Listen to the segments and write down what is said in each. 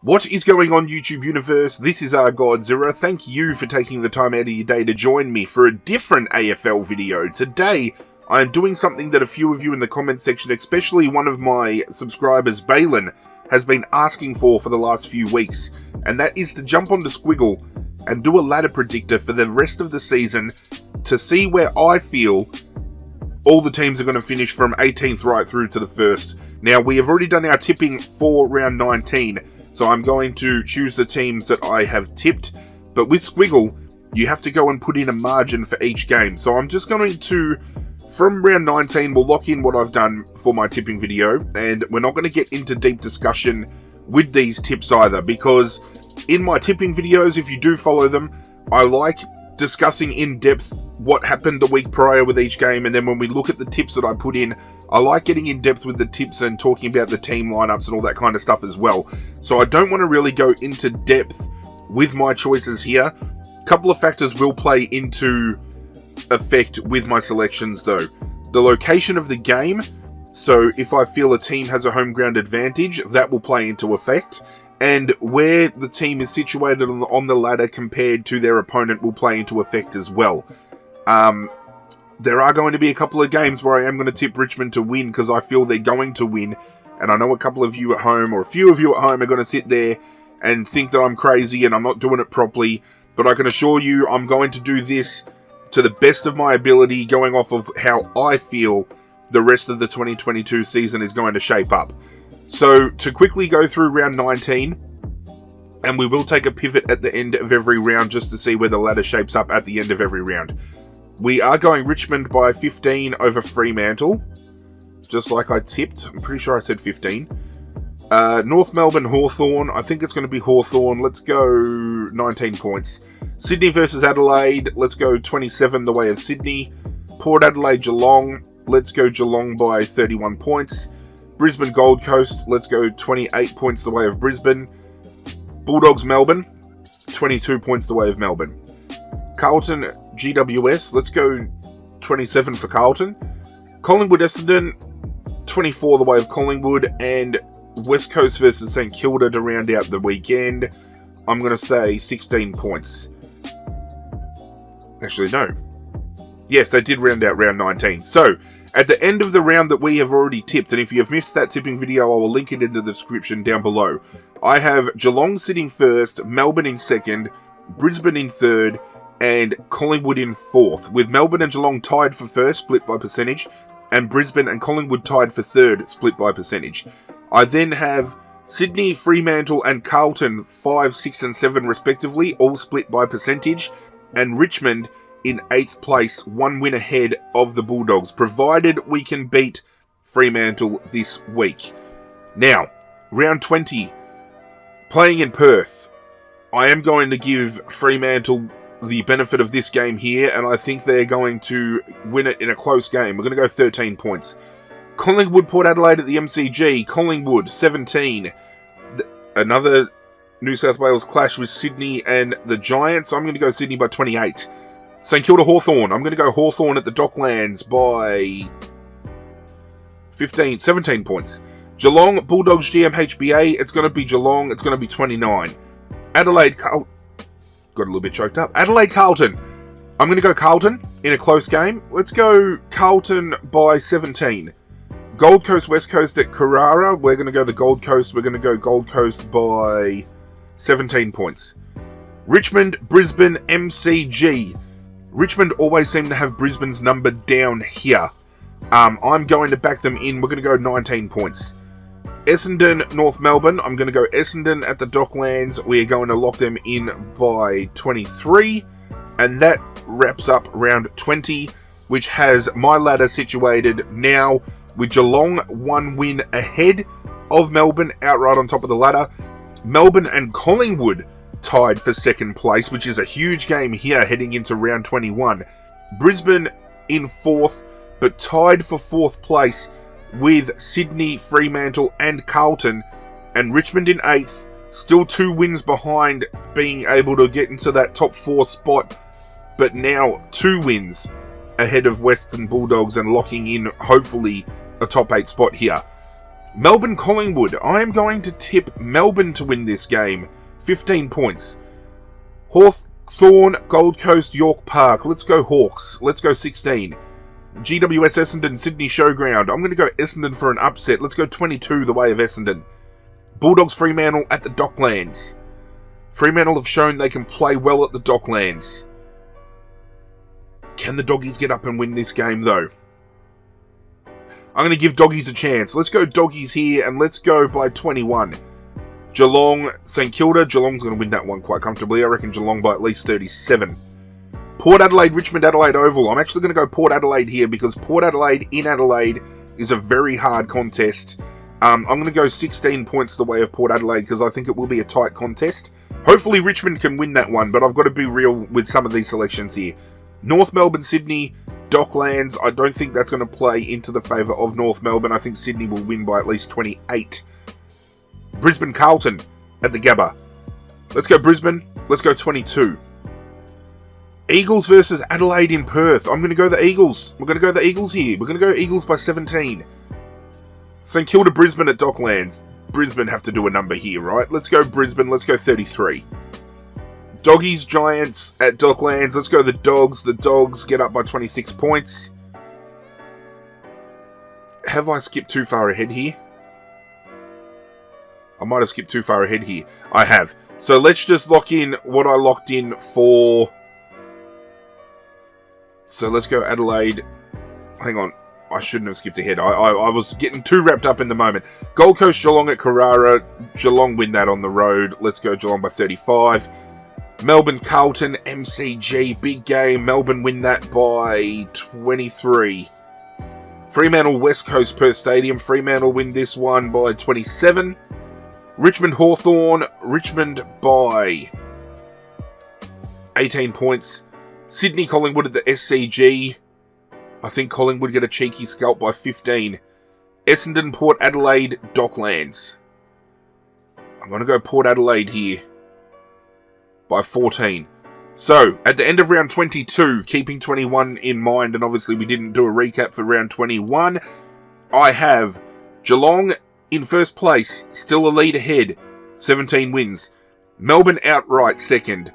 What is going on, YouTube universe? This is ArghGodzirra. Thank you for taking the time out of your day to join me for a different AFL video. Today, I am doing something that a few of you in the comment section, especially one of my subscribers, Balin, has been asking for the last few weeks. And that is to jump onto Squiggle and do a ladder predictor for the rest of the season to see where I feel all the teams are going to finish from 18th right through to the 1st. Now, we have already done our tipping for round 19. So I'm going to choose the teams that I have tipped, but with Squiggle, you have to go and put in a margin for each game. So I'm just going to, from round 19, we'll lock in what I've done for my tipping video, and we're not going to get into deep discussion with these tips either, because in my tipping videos, if you do follow them, I like discussing in depth what happened the week prior with each game, and then when we look at the tips that I put in, I like getting in depth with the tips and talking about the team lineups and all that kind of stuff as well. So I don't want to really go into depth with my choices here. A couple of factors will play into effect with my selections though. The location of the game, so if I feel a team has a home ground advantage, that will play into effect. And where the team is situated on the ladder compared to their opponent will play into effect as well. There are going to be a couple of games where I am going to tip Richmond to win because I feel they're going to win. And I know a couple of you at home, or a few of you at home, are going to sit there and think that I'm crazy and I'm not doing it properly. But I can assure you I'm going to do this to the best of my ability, going off of how I feel the rest of the 2022 season is going to shape up. So, to quickly go through round 19, and we will take a pivot at the end of every round just to see where the ladder shapes up at the end of every round. We are going Richmond by 15 over Fremantle, just like I tipped. I'm pretty sure I said 15. North Melbourne, Hawthorn. I think it's going to be Hawthorn. Let's go 19 points. Sydney versus Adelaide. Let's go 27 the way of Sydney. Port Adelaide, Geelong. Let's go Geelong by 31 points. Brisbane, Gold Coast. Let's go 28 points the way of Brisbane. Bulldogs, Melbourne. 22 points the way of Melbourne. Carlton, GWS, let's go 27 for Carlton. Collingwood, Essendon, 24 the way of Collingwood. And West Coast versus St Kilda to round out the weekend. I'm going to say 16 points. Actually, no. Yes, they did round out round 19. So, at the end of the round that we have already tipped, and if you have missed that tipping video, I will link it in the description down below. I have Geelong sitting first, Melbourne in second, Brisbane in third, and Collingwood in fourth, with Melbourne and Geelong tied for first, split by percentage, and Brisbane and Collingwood tied for third, split by percentage. I then have Sydney, Fremantle, and Carlton 5, 6, and 7 respectively, all split by percentage, and Richmond in 8th place, 1 win ahead of the Bulldogs, provided we can beat Fremantle this week. Now, round 20, playing in Perth. I am going to give Fremantle the benefit of this game here, and I think they're going to win it in a close game. We're going to go 13 points. Collingwood, Port Adelaide at the MCG. Collingwood, 17. Another New South Wales clash with Sydney and the Giants. I'm going to go Sydney by 28. St Kilda, Hawthorn. I'm going to go Hawthorn at the Docklands by 17 points. Geelong, Bulldogs, GMHBA. It's going to be Geelong. It's going to be 29. Adelaide, got a little bit choked up. Adelaide, Carlton. I'm going to go Carlton in a close game. Let's go Carlton by 17. Gold Coast, West Coast at Carrara. We're going to go the Gold Coast. We're going to go Gold Coast by 17 points. Richmond, Brisbane, MCG. Richmond always seem to have Brisbane's number down here. I'm going to back them in. We're going to go 19 points. Essendon, North Melbourne. I'm going to go Essendon at the Docklands. We are going to lock them in by 23. And that wraps up round 20, which has my ladder situated now with Geelong 1 win ahead of Melbourne, outright on top of the ladder. Melbourne and Collingwood tied for second place, which is a huge game here heading into round 21. Brisbane in fourth, but tied for fourth place with Sydney, Fremantle and Carlton, and Richmond in 8th, still 2 wins behind being able to get into that top 4 spot, but now 2 wins ahead of Western Bulldogs and locking in, hopefully, a top 8 spot here. Melbourne Collingwood. I am going to tip Melbourne to win this game. 15 points. Hawthorn, Gold Coast, York Park. Let's go Hawks. Let's go 16. GWS Essendon, Sydney Showground. I'm going to go Essendon for an upset. Let's go 22 the way of Essendon. Bulldogs Fremantle at the Docklands. Fremantle have shown they can play well at the Docklands. Can the Doggies get up and win this game though? I'm going to give Doggies a chance. Let's go Doggies here and let's go by 21. Geelong, St Kilda. Geelong's going to win that one quite comfortably. I reckon Geelong by at least 37. Port Adelaide, Richmond, Adelaide Oval. I'm actually going to go Port Adelaide here because Port Adelaide in Adelaide is a very hard contest. I'm going to go 16 points the way of Port Adelaide because I think it will be a tight contest. Hopefully Richmond can win that one, but I've got to be real with some of these selections here. North Melbourne, Sydney, Docklands. I don't think that's going to play into the favour of North Melbourne. I think Sydney will win by at least 28. Brisbane, Carlton at the Gabba. Let's go Brisbane. Let's go 22. Eagles versus Adelaide in Perth. I'm going to go the Eagles. We're going to go the Eagles here. We're going to go Eagles by 17. St Kilda, Brisbane at Docklands. Brisbane have to do a number here, right? Let's go Brisbane. Let's go 33. Doggies, Giants at Docklands. Let's go the Dogs. The Dogs get up by 26 points. Have I skipped too far ahead here? I might have skipped too far ahead here. I have. So let's just lock in what I locked in for. So let's go Adelaide. Hang on. I shouldn't have skipped ahead. I was getting too wrapped up in the moment. Gold Coast, Geelong at Carrara. Geelong win that on the road. Let's go Geelong by 35. Melbourne, Carlton, MCG. Big game. Melbourne win that by 23. Fremantle, West Coast, Perth Stadium. Fremantle win this one by 27. Richmond, Hawthorn. Richmond by 18 points. Sydney, Collingwood at the SCG. I think Collingwood get a cheeky scalp by 15. Essendon, Port Adelaide, Docklands. I'm going to go Port Adelaide here by 14. So, at the end of round 22, keeping 21 in mind, and obviously we didn't do a recap for round 21, I have Geelong in first place, still a lead ahead, 17 wins. Melbourne outright second.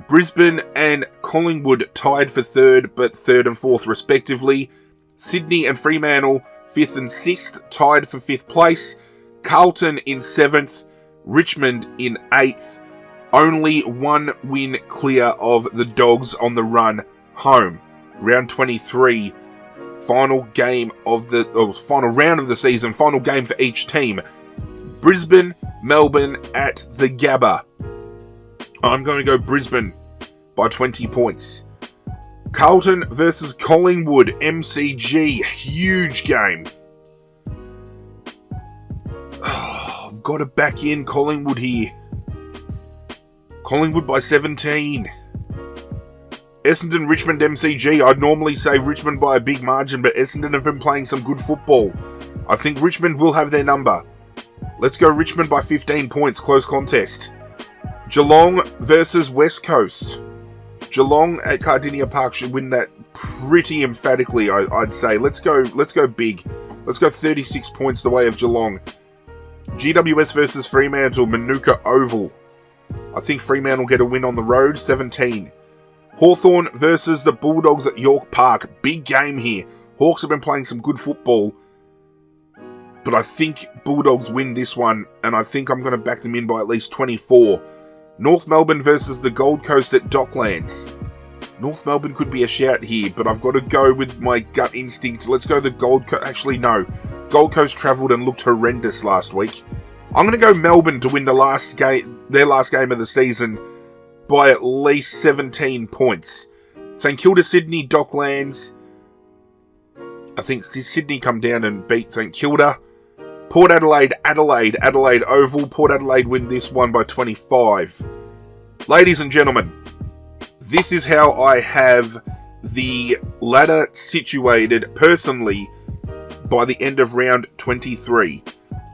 Brisbane and Collingwood tied for third, but third and fourth respectively. Sydney and Fremantle, 5th and 6th, tied for 5th place. Carlton in 7th. Richmond in 8th. Only one win clear of the Dogs on the run home. Round 23. Final game of the final round of the season. Final game for each team. Brisbane, Melbourne at the Gabba. I'm going to go Brisbane by 20 points. Carlton versus Collingwood, MCG. Huge game. Oh, I've got to back in Collingwood here. Collingwood by 17. Essendon, Richmond, MCG. I'd normally say Richmond by a big margin, but Essendon have been playing some good football. I think Richmond will have their number. Let's go Richmond by 15 points. Close contest. Geelong versus West Coast. Geelong at Cardinia Park should win that pretty emphatically, I'd say. Let's go big. Let's go 36 points the way of Geelong. GWS versus Fremantle, Manuka Oval. I think Fremantle get a win on the road, 17. Hawthorn versus the Bulldogs at York Park. Big game here. Hawks have been playing some good football. But I think Bulldogs win this one, and I think I'm going to back them in by at least 24. North Melbourne versus the Gold Coast at Docklands. North Melbourne could be a shout here, but I've got to go with my gut instinct. Let's go the Gold Coast. Actually, no. Gold Coast travelled and looked horrendous last week. I'm going to go Melbourne to win their last game of the season by at least 17 points. St Kilda, Sydney, Docklands. I think Sydney come down and beat St Kilda. Port Adelaide, Adelaide Oval. Port Adelaide win this one by 25. Ladies and gentlemen, this is how I have the ladder situated personally by the end of round 23.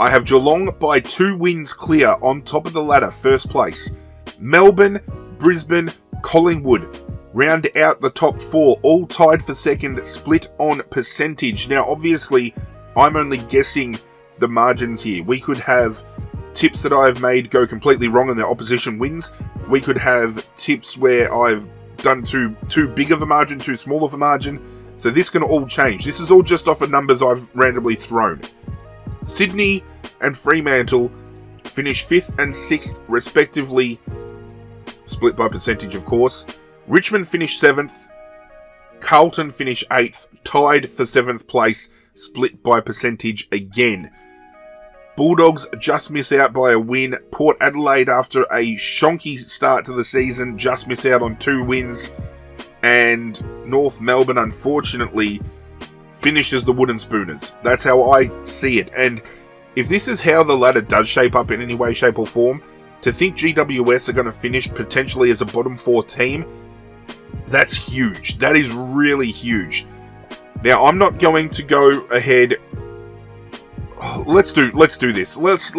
I have Geelong by 2 wins clear on top of the ladder, first place. Melbourne, Brisbane, Collingwood round out the top 4, all tied for second, split on percentage. Now, obviously, I'm only guessing the margins here. We could have tips that I've made go completely wrong and the opposition wins. We could have tips where I've done too big of a margin, too small of a margin. So this can all change. This is all just off of numbers I've randomly thrown. Sydney and Fremantle finished 5th and 6th respectively, split by percentage of course. Richmond finished 7th. Carlton finished 8th, tied for 7th place, split by percentage again. Bulldogs just miss out by a win. Port Adelaide, after a shonky start to the season, just miss out on 2 wins. And North Melbourne, unfortunately, finishes the wooden spooners. That's how I see it. And if this is how the ladder does shape up in any way, shape or form, to think GWS are going to finish potentially as a bottom 4 team, that's huge. That is really huge. Now, I'm not going to go ahead. Let's do this. Let's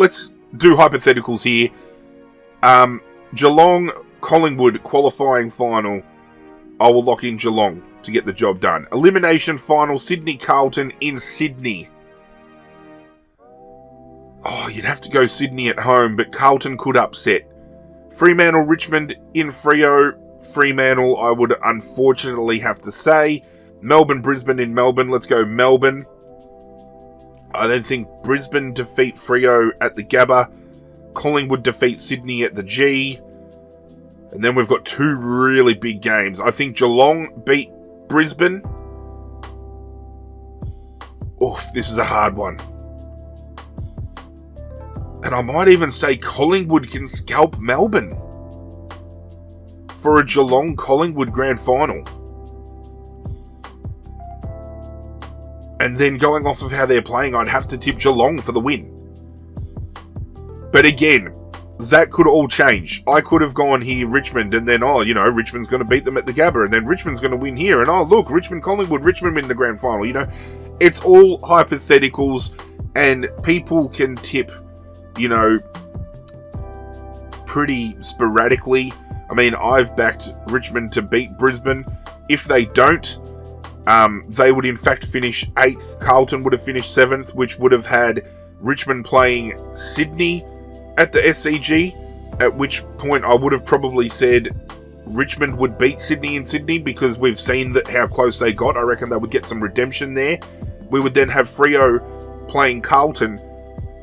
do hypotheticals here. Geelong, Collingwood qualifying final. I will lock in Geelong to get the job done. Elimination final, Sydney Carlton in Sydney. Oh, you'd have to go Sydney at home, but Carlton could upset. Fremantle, Richmond in Freo. Fremantle, I would unfortunately have to say. Melbourne, Brisbane in Melbourne. Let's go Melbourne. I then think Brisbane defeat Freo at the Gabba. Collingwood defeat Sydney at the G. And then we've got 2 really big games. I think Geelong beat Brisbane. Oof, this is a hard one. And I might even say Collingwood can scalp Melbourne for a Geelong-Collingwood grand final. And then going off of how they're playing, I'd have to tip Geelong for the win. But again, that could all change. I could have gone here, Richmond, and then, Richmond's going to beat them at the Gabba, and then Richmond's going to win here, and look, Richmond-Collingwood, Richmond win the grand final, It's all hypotheticals, and people can tip, pretty sporadically. I mean, I've backed Richmond to beat Brisbane. If they don't, they would in fact finish 8th. Carlton would have finished 7th, which would have had Richmond playing Sydney at the SCG, at which point I would have probably said Richmond would beat Sydney in Sydney, because we've seen that how close they got. I reckon they would get some redemption there. We would then have Freo playing Carlton,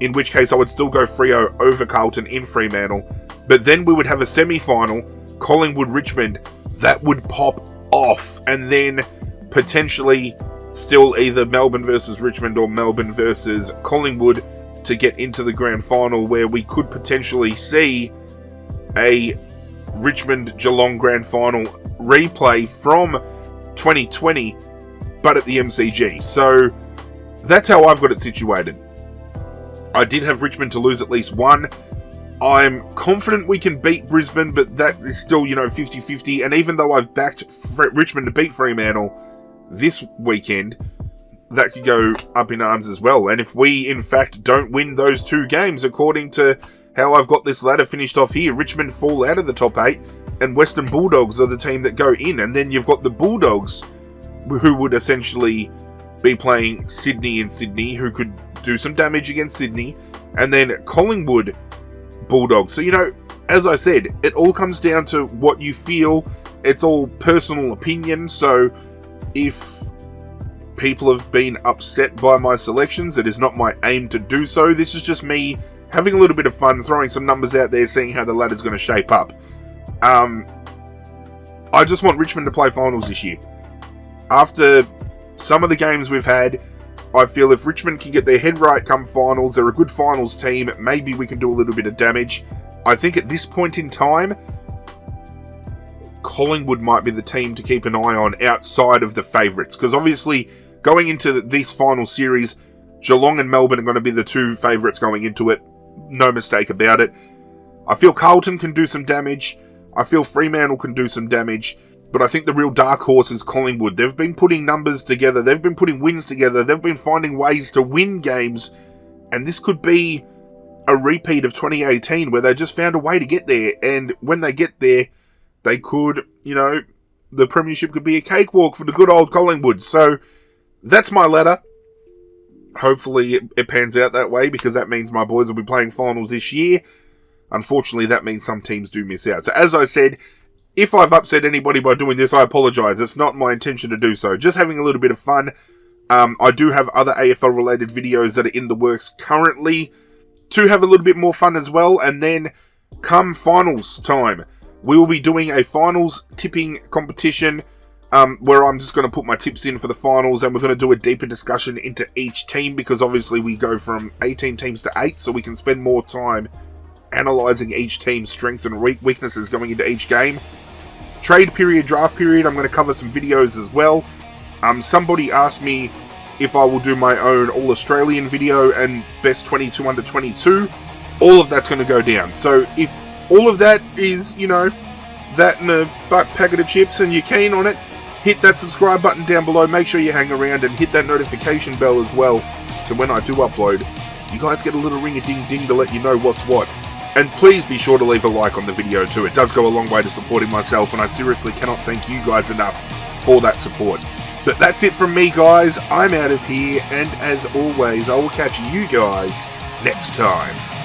in which case I would still go Freo over Carlton in Fremantle. But then we would have a semi-final, Collingwood-Richmond, that would pop off. And then potentially still either Melbourne versus Richmond or Melbourne versus Collingwood to get into the grand final, where we could potentially see a Richmond-Geelong grand final replay from 2020, but at the MCG. So that's how I've got it situated. I did have Richmond to lose at least 1. I'm confident we can beat Brisbane, but that is still, 50-50. And even though I've backed Richmond to beat Fremantle this weekend, that could go up in arms as well. And if we, in fact, don't win those 2 games, according to how I've got this ladder finished off here, Richmond fall out of the top 8, and Western Bulldogs are the team that go in. And then you've got the Bulldogs, who would essentially be playing Sydney in Sydney, who could do some damage against Sydney, and then Collingwood Bulldogs. So, as I said, it all comes down to what you feel. It's all personal opinion. So if people have been upset by my selections, it is not my aim to do so. This is just me having a little bit of fun, throwing some numbers out there, seeing how the ladder's going to shape up. I just want Richmond to play finals this year. After some of the games we've had, I feel if Richmond can get their head right come finals, they're a good finals team, maybe we can do a little bit of damage. I think at this point in time, Collingwood might be the team to keep an eye on outside of the favourites. Because obviously, going into this final series, Geelong and Melbourne are going to be the 2 favourites going into it. No mistake about it. I feel Carlton can do some damage. I feel Fremantle can do some damage. But I think the real dark horse is Collingwood. They've been putting numbers together. They've been putting wins together. They've been finding ways to win games. And this could be a repeat of 2018 where they just found a way to get there. And when they get there, they could, the premiership could be a cakewalk for the good old Collingwood. So that's my ladder. Hopefully it pans out that way, because that means my boys will be playing finals this year. Unfortunately, that means some teams do miss out. So as I said, if I've upset anybody by doing this, I apologise. It's not my intention to do so. Just having a little bit of fun. I do have other AFL related videos that are in the works currently to have a little bit more fun as well. And then come finals time, we will be doing a finals tipping competition where I'm just going to put my tips in for the finals, and we're going to do a deeper discussion into each team, because obviously we go from 18 teams to 8, so we can spend more time analysing each team's strengths and weaknesses going into each game. Trade period, draft period, I'm going to cover some videos as well. Somebody asked me if I will do my own All-Australian video and Best 22 Under 22. All of that's going to go down. So if all of that is, you know, that and a butt packet of chips and you're keen on it, hit that subscribe button down below. Make sure you hang around and hit that notification bell as well, so when I do upload, you guys get a little ring-a-ding-ding to let you know what's what. And please be sure to leave a like on the video too. It does go a long way to supporting myself, and I seriously cannot thank you guys enough for that support. But that's it from me, guys. I'm out of here, and as always, I will catch you guys next time.